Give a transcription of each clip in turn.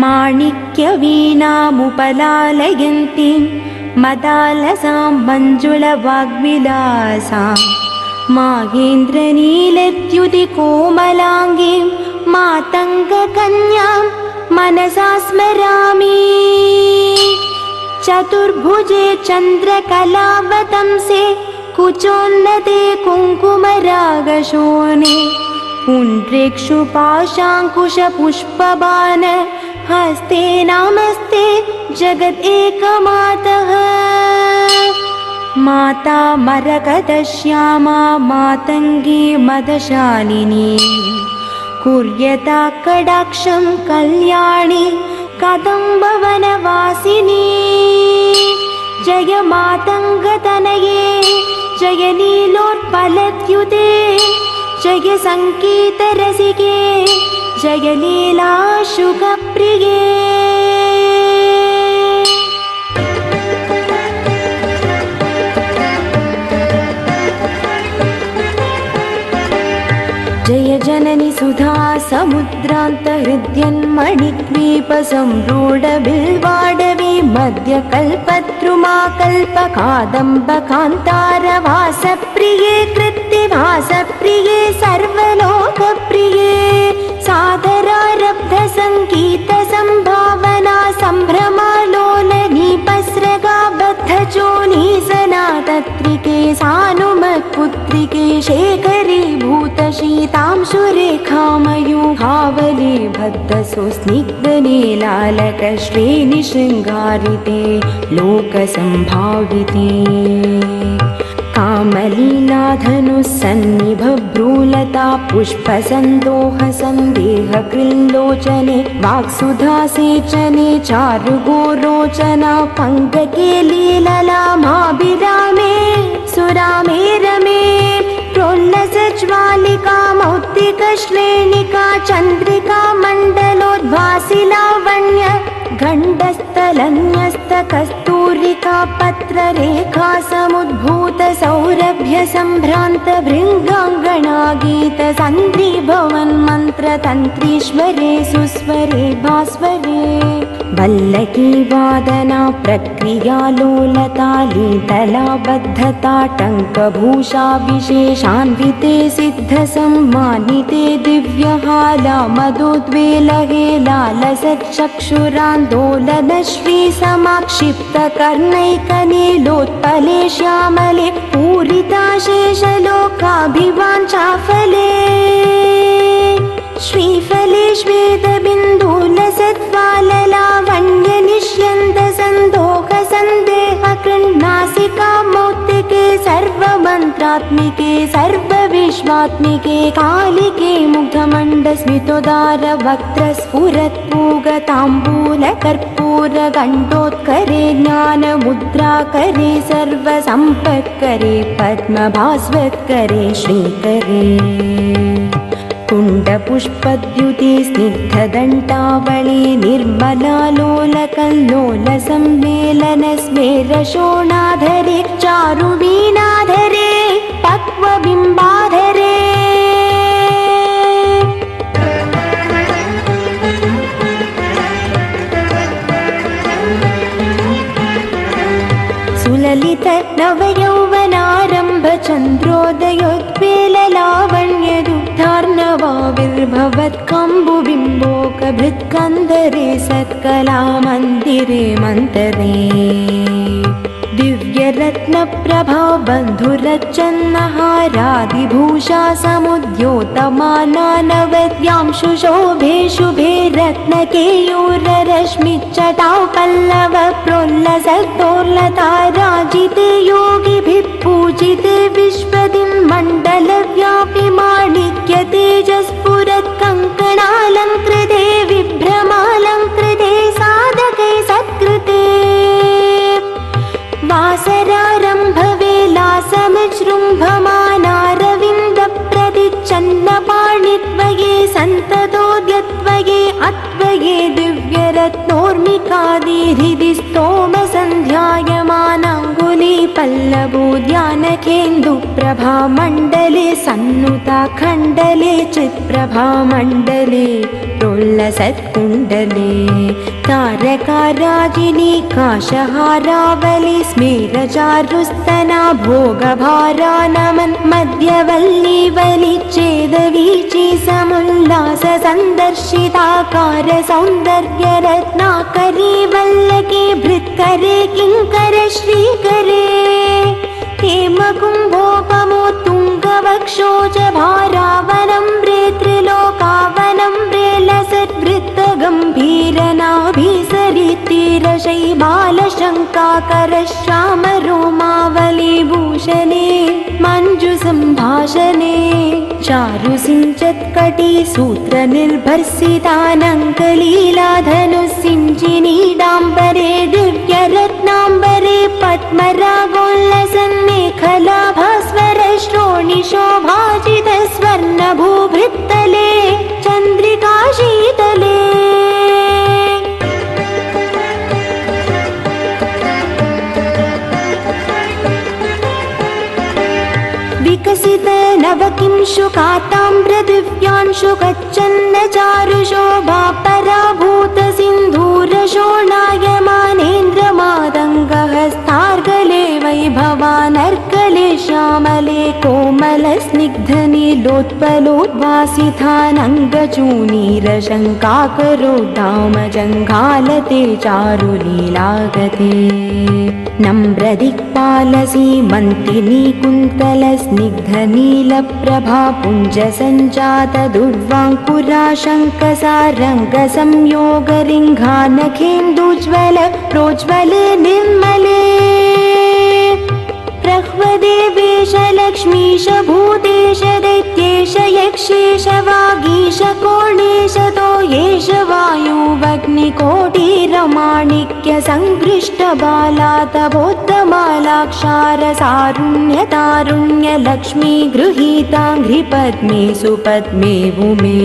माणिक्यवीणामुपलालयन्तीं मदालसां मञ्जुलवाग्विलासां माहेन्द्रनीलद्युतिकोमलाङ्गीं मातङ्गकन्यां मनसा स्मरामि। चतुर्भुजे चन्द्रकलावतंसे कुचोन्नते कुङ्कुमरागशोणे पुण्ड्रेक्षुपाशाङ्कुशपुष्पबाण हस्ते नमस्ते जगदेकमातः। माता मरकतश्यामा मातङ्गी मदशालिनी कुर्यता कडाक्षं कल्याणी कदम्बवनवासिनी। जय मातङ्गतनये जय लीलोत्पलद्युते जय सङ्गीतरसिके जय लीलाशुकप्रिये। जय जननि सुधा समुद्रान्तहृद्यन्मणिद्वीपसम्रूढबिल्वाडवी मध्यकल्पद्रुमाकल्पकादम्बकान्तारवासप्रिये कृत्तिवासप्रिये सर्वलोकप्रिये सादरारब्धसङ्गीतसम्भावना सम्भ्रमालोलनीपस्रगाबद्धचोनी सनातत्रिके सानुमत्पुत्रिके शेखरीभूतशीतां सुरेखामयूहावली भद्दसो स्निग्धनीलालकश्रेणिशृङ्गारिते लोकसम्भाविते। कामलीलाधनुस्सन्निभभ्रूलता पुष्पसन्दोहसन्देहकृल्लोचने वाक्सुधासेचने चारुगोरोचना पङ्कके लीललामाभिरामे सुरामे रमे प्रोल्लसज्वालिका मौक्तिकश्रेणिका चन्द्रिका मण्डलोद्भासि लावण्य गण्डस्थलन्यस्तकस्तूरिका पत्ररेखा समुद्भूत सौरभ्य सम्भ्रान्त भृङ्गाङ्गना गीत सन्ध्रीभवन् मन्त्रतन्त्रीश्वरे सुस्वरे भास्वरे वल्लकी वादना प्रक्रिया लोलता लीतला बद्धता टङ्कभूषा विशेषान्विते सिद्धसम्मानिते दिव्यहाला मदोद्वेलहे लालसच्चक्षुरान्दोलनश्री समाक्षिप्तकर्णैकनीलोत्पले श्यामले पूरिताशेषलोकाभिवाञ्छाफले श्रीफले श्वेतबिन्दुलसत्फललावण्यनिष्यन्दसन्दोहसन्देहकृन्नासिका मौक्तिके सर्वमन्त्रात्मिके सर्वविश्वात्मिके कालिके मुग्धमण्डस्मितोदारवक्त्रस्फुरत्पूगताम्बूलकर्पूरगण्डोत्करे ज्ञानमुद्राकरे सर्वसम्पत्करे पद्मभास्वत्करे श्रीकरे कुण्डपुष्पद्युति स्निग्धदण्डावळि निर्मलालोलकल्लोलसम्मेलनस्मेरशोणाधरे चारुवीणाधरे पक्वबिम्बाधरे सुललित नवयौवनारम्भ चन्द्रोदयोत्पेललावण्यदुग्धार्णवाविर्भवत्कम्बुबिम्बोकभृत्कन्धरे सत्कलामन्दिरे मन्तरे दिव्यरत्नप्रभा बन्धुरच्चन्नहारादिभूषा समुद्योतमानानवद्यां शुशोभे शुभे रत्नकेयूररश्मिच्चटां पल्लव प्रोल्लसद्दोर्लता राजिते योगिभिः पूजिते विश्वदिन्मण्डलव्यापि माणिक्यतेजस्फुरत्कङ्कणालङ्कृते विभ्रमालङ्कृते साधके सत्कृते वासरारम्भवेलासमजृम्भमानारविन्दप्रतिच्छन्नपाणित्वये सन्ततोऽद्यत्वये अत्वये दिव्यरत्नोर्मिकादिहृदि स्तोमसन्ध्यायमानाङ्गुलीपल्लवोद्यानकेन्दुप्रभामण्डले सन्नुताखण्डले चित्प्रभामण्डले प्रोल्लसत्कुण्डले तारकाराजिनी काशहारावली स्मेरचारुस्तना भोगभारा नमन् मध्यवल्लीवली चेदवीची समुल्लास सन्दर्शिताकार सौन्दर्यरत्नाकरी वल्लके भृत्करे किङ्कर श्रीकरे हेमकुम्भोपमोत्तुङ्गवक्षोज भारावनम्रे त्रिलोकावनम्रे लसद्वृत्तगम्भीरनाभिसरितिरशैबालशङ्काकर श्यामरोमावली भूषणे मञ्जुसम्भाषणे चारुसिञ्चत्कटी सूत्रनिर्भर्सितानङ्कलीलाधनुसिञ्चिनीडाम्बरे दिव्यरत्नाम्बरे पद्मरागोल्लसन्मेखलाभास्वर श्रोणिशोभाजित स्वर्णभूभृत्तले चन्द्रिका शीतले विकसित नवकिंशुकाताम्रदिव्यांशु कच्चन्न चारुशोभा पराभूत सिन्धूरशोणायमानेन्द्रमादङ्गहस्तार्गले वैभवानर्कले श्यामले कोमलस्निग्धनीलोत्पलोद्भासितानङ्गचूनीरशङ्काकरोद्दामजङ्घालते चारुलीलागते नम्रदिक्पालसीमन्तिनी कुन्तलस्निग्धनीलप्रभा पुञ्जसञ्जात दुर्वाङ्कुराशङ्कसारङ्गसंयोगरिङ्घानखेन्दुज्ज्वल प्रोज्ज्वले निर्मले प्रह्वदेवेश लक्ष्मीश भूतेश दैत्येश यक्षेश वागीश कोणेश तोयेश वायुवग्निकोटिरमाणिक्य सङ्कृष्ट बालातबोद्धमालाक्षार सारुण्य तारुण्य लक्ष्मी गृहीताङ्घ्रिपद्मे सुपद्मे भूमे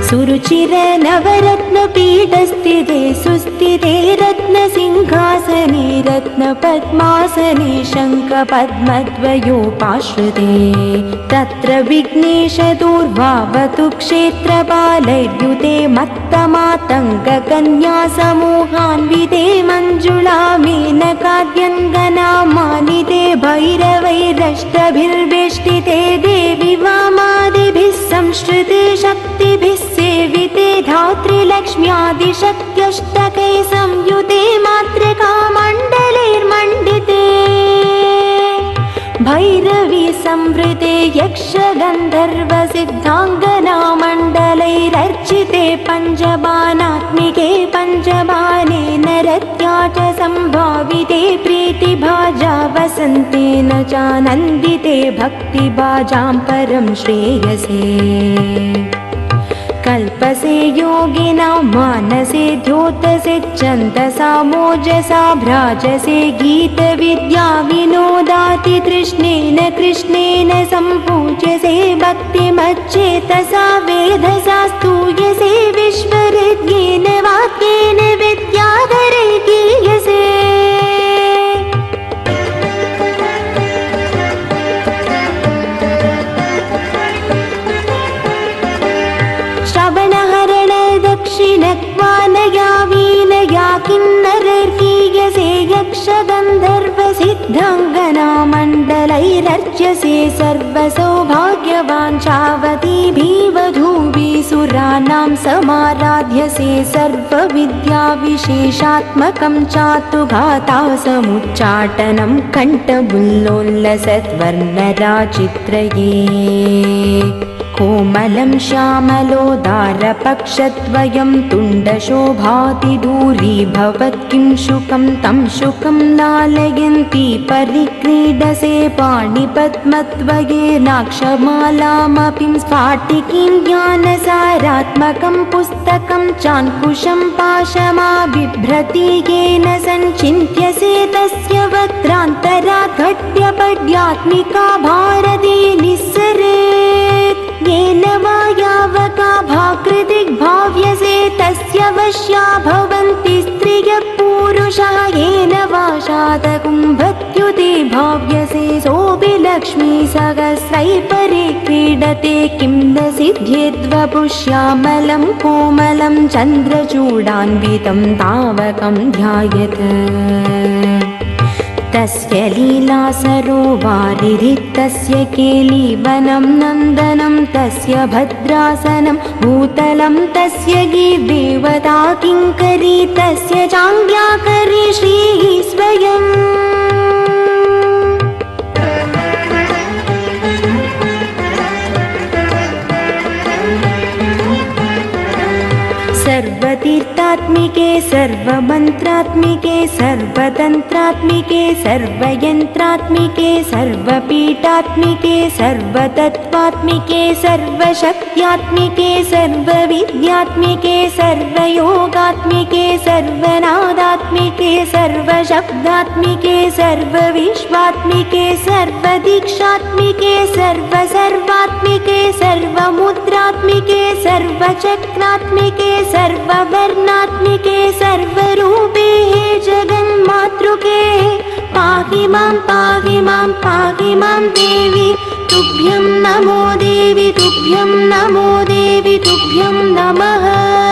सुरुचिर नवरत्नपीठस्थिते सुस्थिते रत्नसिंहासने रत्नपद्मासने शङ्खपद्मद्वयोपाश्रिते तत्र विघ्नेश दूर्वावतु क्षेत्रपालैर्युते मत्तमातङ्गकन्यासमूहान्विते मञ्जुळा मेनकाद्यङ्गनामानिते भैरवैरष्टभिर्वेष्टिते देवि वामादिभिः संश्रिते शक्तिभिः सेविते धात्रीलक्ष्म्यादिशक्त्यष्टकै संयुते मातृकामण्डलैर्मण्डिते भैरवी संवृते यक्षगन्धर्वसिद्धाङ्गनामण्डलैरर्चिते पञ्चबाणात्मिके पञ्चबाणे नरत्या च सम्भाविते प्रीतिभाजा वसन्तेन चानन्दिते भक्तिभाजां परं श्रेयसे कल्पसे योगिनां मानसे द्योतसे छन्दसा मोजसा भ्राजसे गीतविद्या विनोदाति तृष्णेन कृष्णेन सम्पूज्यसे भक्तिमच्चेतसा वेधसा स्तूयसे विश्वहृद्येन वाक्येन विद्याधरै गीयसे दक्षिणक्वानया वीनया किन्नरर्गीयसे यक्षगन्धर्वसिद्धाङ्गनामण्डलैरर्च्यसे सर्वसौभाग्यवाञ्छावतीभिवधूभिः समाराध्यसे सर्वविद्याविशेषात्मकं चातुघातासमुच्चाटनं कण्ठबुल्लोल्लसत्वर्णराचित्रये कोमलं श्यामलोदारपक्षद्वयं तुण्डशोभातिदूरीभवत् किं शुकं तं शुकं लालयन्ती परिक्रीडसे पाणिपद्मद्वयेनाक्षमालामपि स्फाटिकीं ज्ञानसारात्मकं पुस्तकं चाङ्कुशं पाशमाबिभ्रति येन सञ्चिन्त्यसे तस्य वक्त्रान्तरात् घट्यपड्यात्मिका भारती निस्सरेत् येन वा यावका भाकृतिग्भाव्यसे तस्य वश्या भवन्ति स्त्रियः पुरुषः येन वा शातकुम्भत्युते भाव्यसे सोऽबिल लक्ष्मी सहस्रै परिक्रीडते किं न सिद्ध्येद्वपुष्यामलं कोमलं चन्द्रचूडान्वितं तावकं ध्यायेत् तस्य लीला सरोवारिरितस्य केलीवनं नन्दनं तस्य भद्रासनं भूतलं तस्य गीर्देवता किङ्करी तस्य चाङ्ग्याकरी श्रीः स्वयम् सर्वतीर्थात्मिके सर्वमन्त्रात्मिके सर्वतन्त्रात्मिके सर्वयन्त्रात्मिके सर्वपीठात्मिके सर्वतत्त्वात्मिके सर्वशक्त्यात्मिके सर्वविद्यात्मिके सर्वयोगात्मिके सर्वनादात्मिके सर्वशब्दात्मिके सर्वविश्वात्मिके सर्वदीक्षात्मिके सर्वसर्वात्मिके सर्वमुद्रात्मिके सर्वचक्रात्मिके सर्ववर्णात्मिके सर्वरूपे जगन्मातृके पाहि मां पाहि मां पाहि मां देवी तुभ्यं नमो देवी तुभ्यं नमो देवी तुभ्यं नमः।